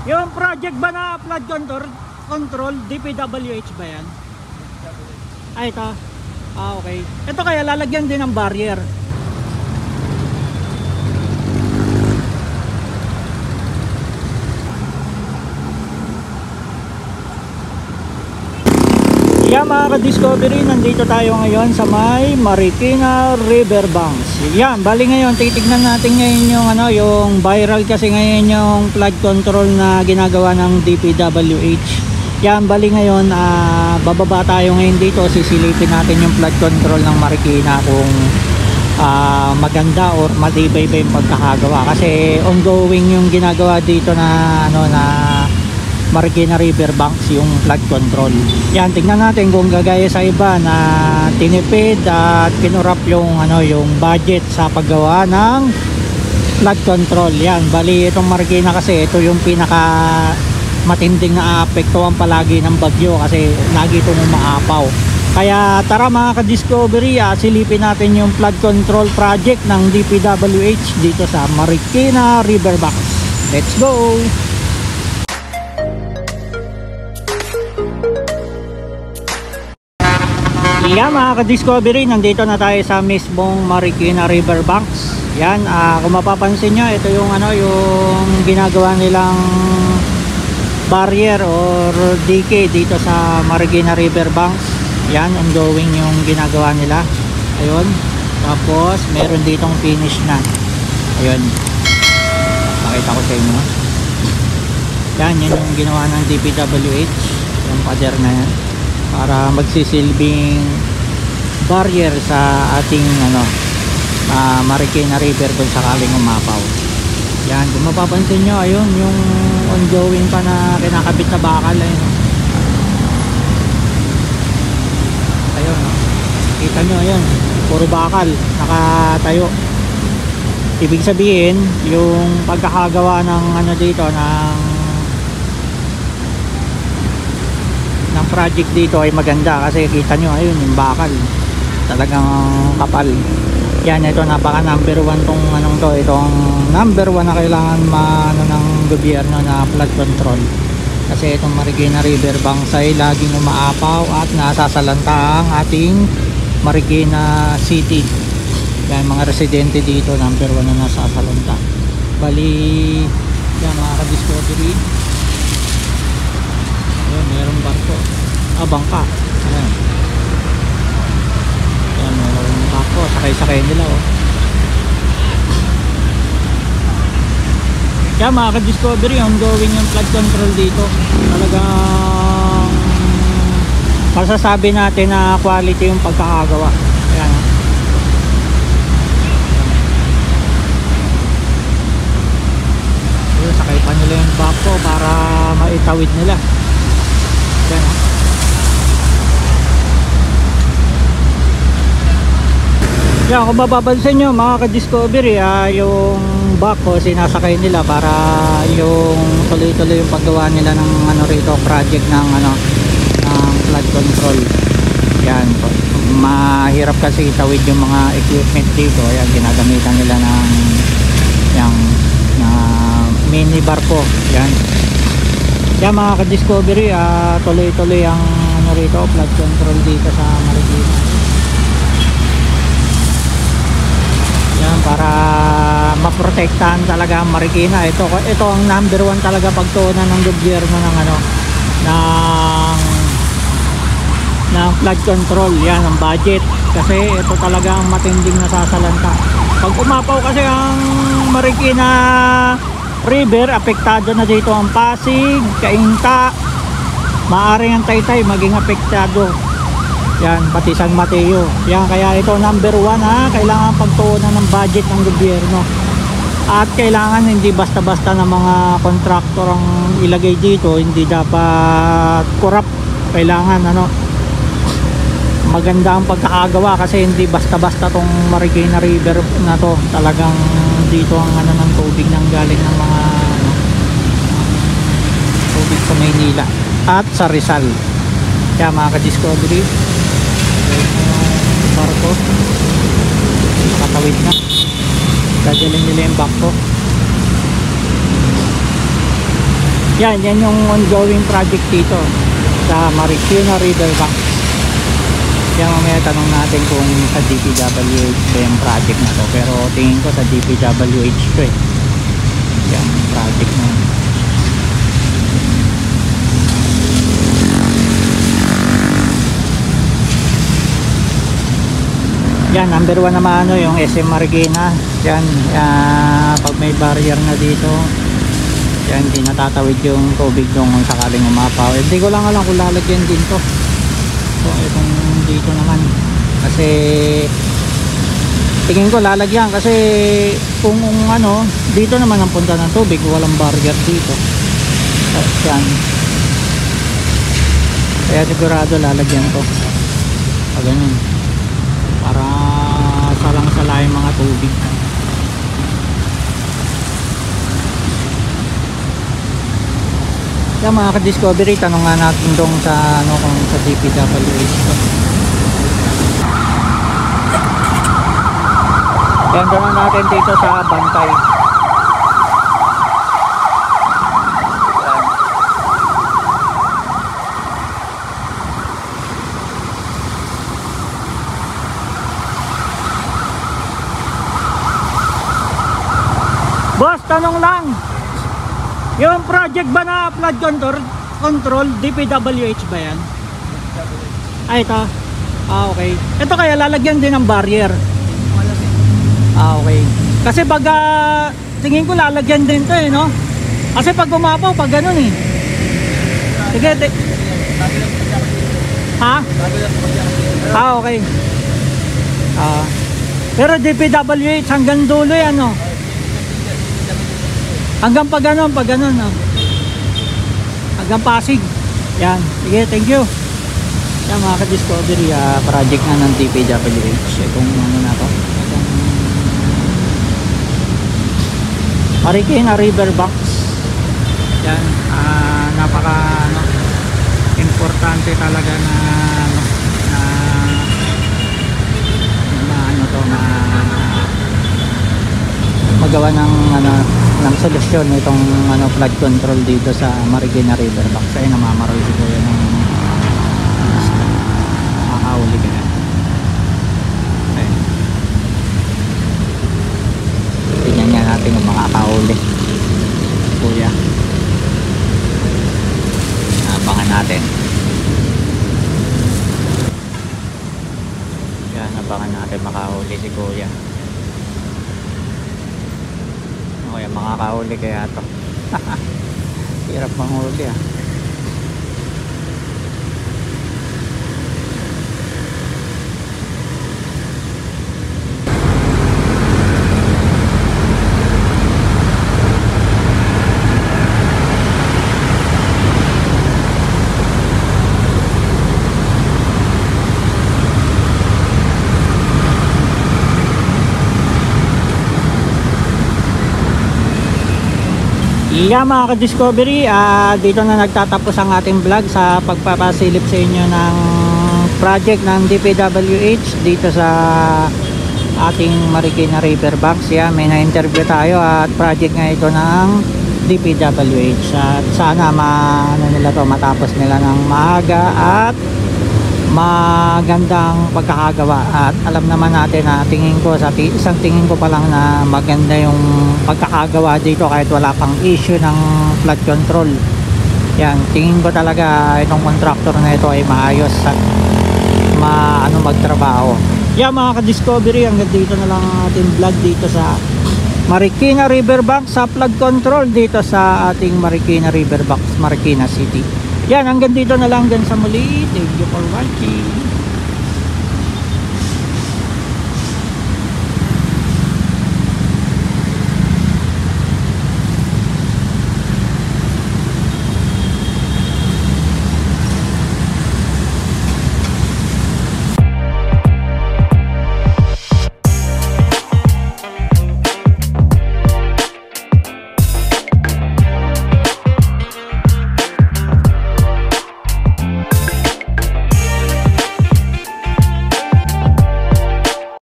Yung project ba na flood control, DPWH ba yan? Ay, ito. Ah, okay. Ito kaya lalagyan din ng barrier. Yan mga ka-discovery, nandito tayo ngayon sa may Marikina Riverbanks. Yan, bali ngayon titignan natin ngayon yung yung viral kasi ngayon yung flood control na ginagawa ng DPWH. Yan, bali ngayon bababa tayo ngayon dito, sisilipin natin yung flood control ng Marikina kung maganda or matibay ba yung pagkakagawa kasi ongoing yung ginagawa dito na na Marikina Riverbanks yung flood control. Yan, tingnan natin kung gagaya sa iba na tinipid at kinurap yung yung budget sa paggawa ng flood control. Yan, bali itong Marikina kasi ito yung pinaka matinding na apektuhan palagi ng bagyo kasi lagi itong umaapaw. Kaya tara mga ka-discovery, silipin natin yung flood control project ng DPWH dito sa Marikina Riverbanks. Let's go! Yan mga ka-discovery, nandito na tayo sa mismong Marikina Riverbanks. Yan, kung mapapansin nyo, ito yung yung ginagawa nilang barrier or dike dito sa Marikina Riverbanks. Yan, ongoing yung ginagawa nila. Ayun, tapos meron ditong finish na. Ayun, pakita ko sa inyo. Yan, yun yung ginawa ng DPWH, yung pader na yan, para magsisilbing barrier sa ating Marikina River kung sakaling umapaw. Yan, kung mapapansin nyo, ayun yung ongoing pa na kinakabit na bakal. Ayun, kita nyo, ayun, puro bakal nakatayo. Ibig sabihin yung pagkakagawa ng dito ng project dito ay maganda kasi kita nyo, ayun yung bakal talagang kapal. Yan, ito napaka number 1 tong itong number 1 na kailangan ng gobyerno na flood control kasi itong Marikina Riverbanks ay laging umaapaw at nasasalanta ang ating Marikina City. Yan, mga residente dito number 1 na nasasalanta. Bali yan mga ka-discovery, ayun, mayroong barko, bangka. Ayan, ayan, mayroong barko, sakay-sakay nila Kaya mga ka-discovery, ongoing yung flood control dito. Talagang masasabi natin na quality yung pagkakagawa. Ayan, sakay pa nila yung barko para maitawid nila. Ayan, yan, kung mapapansin nyo mga ka-discovery, yung bako sinasakay nila para yung tuloy-tuloy yung paggawa nila ng rito project ng ng flood control. Yan, mahirap kasi itawid yung mga equipment dito. Ayan, ginagamitan nila ng yung mini barko. Yan, yan mga ka-discovery, tuloy-tuloy ang rito flood control dito sa Marikina. Yan, para maprotektahan talaga ang Marikina. Ito ang number 1 talaga pagtuunan ng gobyerno ng flood control. Yan ang budget kasi ito talaga ang matinding nasasalanta. Pag umapaw kasi ang Marikina River, apektado na dito ang Pasig, Cainta, maaring ang Taytay maging apektado. Yan, pati San Mateo. Yan, kaya ito number 1 kailangan pagtuunan ng budget ng gobyerno. At kailangan hindi basta-basta na mga kontraktor ang ilagay dito, hindi dapat corrupt. Kailangan maganda ang pagkakagawa kasi hindi basta-basta tong Marikina River na to. Talagang dito ang ng tubig nang galing ng mga tubig sa Maynila at sa Rizal. Kaya mga ka-discovery, barko nakatawid na, dadalhin nila yung barko. Yan yung ongoing project dito sa Marikina Riverbanks. Kaya mamaya tanong natin kung sa DPWH ba yung project na to, pero tingin ko sa DPWH to eh, yung project na yun. Yan, number 1 naman ano, yung SM Marikina. Yan, pag may barrier na dito, yan, hindi natatawid yung tubig nung sakaling umapaw. Hindi ko lang alam kung lalagyan din to. So itong dito naman, kasi tingin ko lalagyan, kasi kung ano, dito naman ang punta ng tubig, walang barrier dito. Yan, kaya sigurado lalagyan to pag ganun, para salang-sala yung mga tubig. Yan mga ka-discovery, tanong nga natin dong sa ano, kung sa DPWH to. Yan, tanong natin dito sa bantay. Yan. Boss, tanong lang. Yung project ba na flood control, DPWH ba yan? Ay, ito. Okay. Ito kaya lalagyan din ng barrier. Okay. Kasi pag tingin ko lalagyan din to eh, no? Kasi pag umapaw, pag ganun eh. Sige, ha? Okay. Pero DPWH hanggang dulo yan, no? Hanggang pag ganun, no? Hanggang Pasig. Yan. Sige, thank you. Yan mga ka-discovery, project na ng DPWH. Itong ano na to. Marikina Riverbanks. Yan. Napaka ano, importante talaga na ano, magawa ng ano, ng solusyon itong ano, flood control dito sa Marikina Riverbanks. Ay namamaroy siguro ng makakahuli ka na. Ayun. Tingnan nga natin kung makakahuli kuya. Abangan natin. Yan, abangan natin makahuli si kuya. Okay, makakahuli kaya to. Hirap manghuli ah. Yeah mga ka-discovery, dito na nagtatapos ang ating vlog sa pagpapasilip sa inyo ng project ng DPWH dito sa ating Marikina Riverbanks. Yeah, may na-interview tayo at project nga ito ng DPWH at sana matapos nila ng maaga at magandang pagkakagawa. At alam naman natin na tingin ko isang tingin ko pa lang na maganda yung pagkakagawa dito kahit wala pang issue ng flood control. Yan, tingin ko talaga itong contractor na ito ay maayos at magtrabaho. Yan mga ka-discovery, hanggang dito na lang ating vlog dito sa Marikina Riverbanks sa flood control dito sa ating Marikina Riverbanks, Marikina City. Yan, hanggang dito na lang, hanggang sa muli. Thank you for watching.